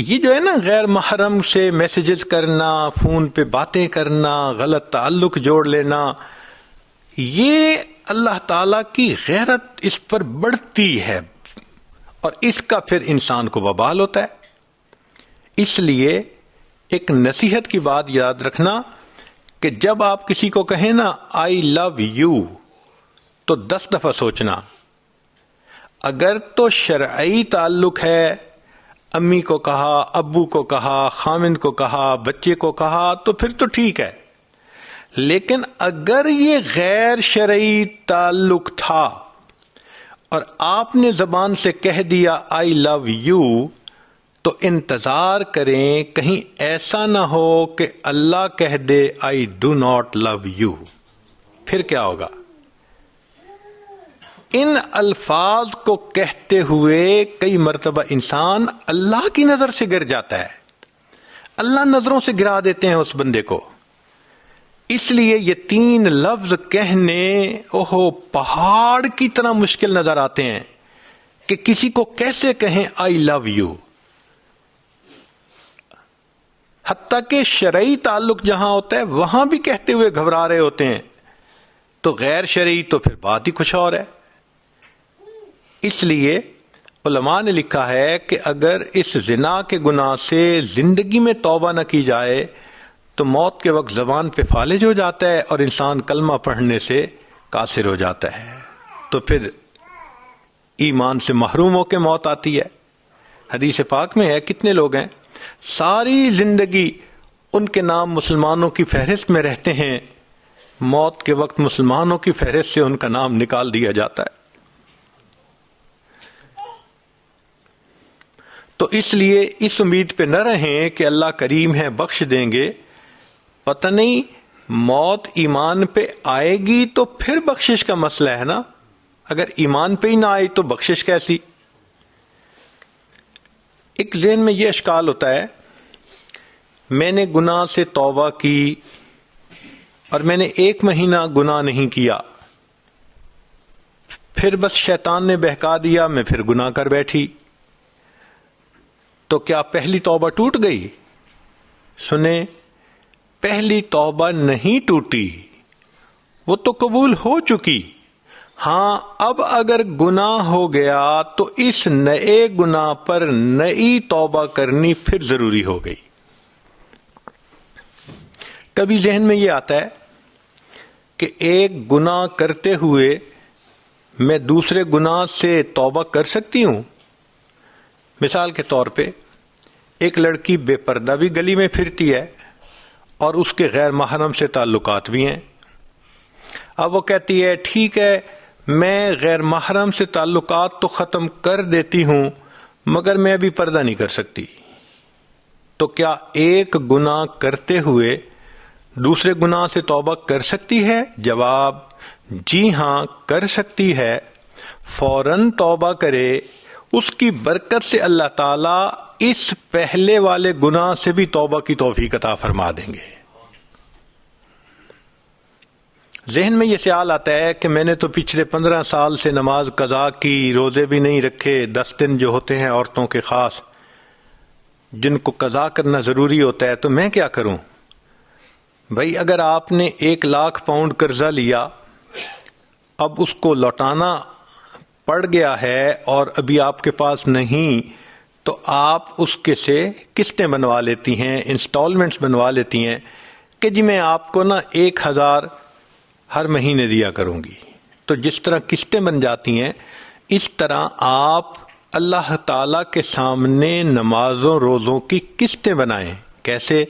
یہ جو ہے نا غیر محرم سے میسیجز کرنا، فون پہ باتیں کرنا، غلط تعلق جوڑ لینا، یہ اللہ تعالی کی غیرت اس پر بڑھتی ہے اور اس کا پھر انسان کو وبال ہوتا ہے۔ اس لیے ایک نصیحت کی بات یاد رکھنا کہ جب آپ کسی کو کہیں نا آئی لو یو تو 10 دفعہ سوچنا۔ اگر تو شرعی تعلق ہے، امی کو کہا، ابو کو کہا، خامند کو کہا، بچے کو کہا، تو پھر تو ٹھیک ہے۔ لیکن اگر یہ غیر شرعی تعلق تھا اور آپ نے زبان سے کہہ دیا آئی لو یو، تو انتظار کریں کہیں ایسا نہ ہو کہ اللہ کہہ دے I do not love you, پھر کیا ہوگا؟ ان الفاظ کو کہتے ہوئے کئی مرتبہ انسان اللہ کی نظر سے گر جاتا ہے، اللہ نظروں سے گرا دیتے ہیں اس بندے کو۔ اس لیے یہ 3 لفظ کہنے پہاڑ کی طرح مشکل نظر آتے ہیں کہ کسی کو کیسے کہیں آئی لو یو۔ حتیٰ کہ شرعی تعلق جہاں ہوتا ہے وہاں بھی کہتے ہوئے گھبرا رہے ہوتے ہیں، تو غیر شرعی تو پھر بات ہی کچھ اور ہے۔ اس لیے علماء نے لکھا ہے کہ اگر اس زنا کے گناہ سے زندگی میں توبہ نہ کی جائے تو موت کے وقت زبان پہ فالج ہو جاتا ہے اور انسان کلمہ پڑھنے سے قاصر ہو جاتا ہے، تو پھر ایمان سے محروم ہو کے موت آتی ہے۔ حدیث پاک میں ہے کتنے لوگ ہیں ساری زندگی ان کے نام مسلمانوں کی فہرست میں رہتے ہیں، موت کے وقت مسلمانوں کی فہرست سے ان کا نام نکال دیا جاتا ہے۔ تو اس لیے اس امید پہ نہ رہیں کہ اللہ کریم ہے بخش دیں گے، پتہ نہیں موت ایمان پہ آئے گی تو پھر بخشش کا مسئلہ ہے نا، اگر ایمان پہ ہی نہ آئی تو بخشش کیسی؟ ایک ذہن میں یہ اشکال ہوتا ہے، میں نے گناہ سے توبہ کی اور میں نے 1 مہینہ گناہ نہیں کیا، پھر بس شیطان نے بہکا دیا، میں پھر گناہ کر بیٹھی، تو کیا پہلی توبہ ٹوٹ گئی؟ سنیں، پہلی توبہ نہیں ٹوٹی، وہ تو قبول ہو چکی۔ ہاں اب اگر گناہ ہو گیا تو اس نئے گناہ پر نئی توبہ کرنی پھر ضروری ہو گئی۔ کبھی ذہن میں یہ آتا ہے کہ ایک گناہ کرتے ہوئے میں دوسرے گناہ سے توبہ کر سکتی ہوں۔ مثال کے طور پہ ایک لڑکی بے پردہ بھی گلی میں پھرتی ہے اور اس کے غیر محرم سے تعلقات بھی ہیں۔ اب وہ کہتی ہے ٹھیک ہے میں غیر محرم سے تعلقات تو ختم کر دیتی ہوں مگر میں ابھی پردہ نہیں کر سکتی، تو کیا ایک گناہ کرتے ہوئے دوسرے گناہ سے توبہ کر سکتی ہے؟ جواب جی ہاں کر سکتی ہے، فوراً توبہ کرے، اس کی برکت سے اللہ تعالیٰ اس پہلے والے گناہ سے بھی توبہ کی توفیق عطا فرما دیں گے۔ ذہن میں یہ خیال آتا ہے کہ میں نے تو پچھلے 15 سال سے نماز قضا کی، روزے بھی نہیں رکھے، 10 دن جو ہوتے ہیں عورتوں کے خاص جن کو قضا کرنا ضروری ہوتا ہے، تو میں کیا کروں؟ بھائی اگر آپ نے 1 لاکھ پاؤنڈ قرضہ لیا، اب اس کو لوٹانا پڑ گیا ہے اور ابھی آپ کے پاس نہیں، تو آپ اس کے سے قسطیں بنوا لیتی ہیں، انسٹالمنٹس بنوا لیتی ہیں کہ جی میں آپ کو 1000 ہر مہینے دیا کروں گی۔ تو جس طرح قسطیں بن جاتی ہیں اس طرح آپ اللہ تعالی کے سامنے نمازوں روزوں کی قسطیں بنائیں۔ کیسے؟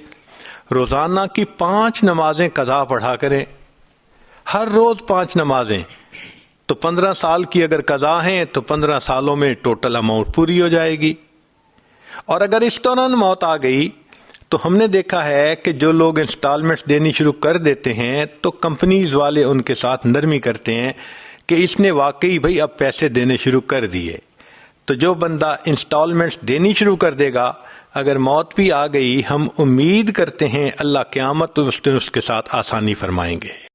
روزانہ کی 5 نمازیں قضا پڑھا کریں، ہر روز 5 نمازیں، تو 15 سال کی اگر قضا ہیں تو 15 سالوں میں ٹوٹل اماؤنٹ پوری ہو جائے گی۔ اور اگر اس دوران موت آ گئی تو ہم نے دیکھا ہے کہ جو لوگ انسٹالمنٹس دینی شروع کر دیتے ہیں تو کمپنیز والے ان کے ساتھ نرمی کرتے ہیں کہ اس نے واقعی بھائی اب پیسے دینے شروع کر دیے، تو جو بندہ انسٹالمنٹس دینی شروع کر دے گا اگر موت بھی آ گئی، ہم امید کرتے ہیں اللہ قیامت اس دن اس کے ساتھ آسانی فرمائیں گے۔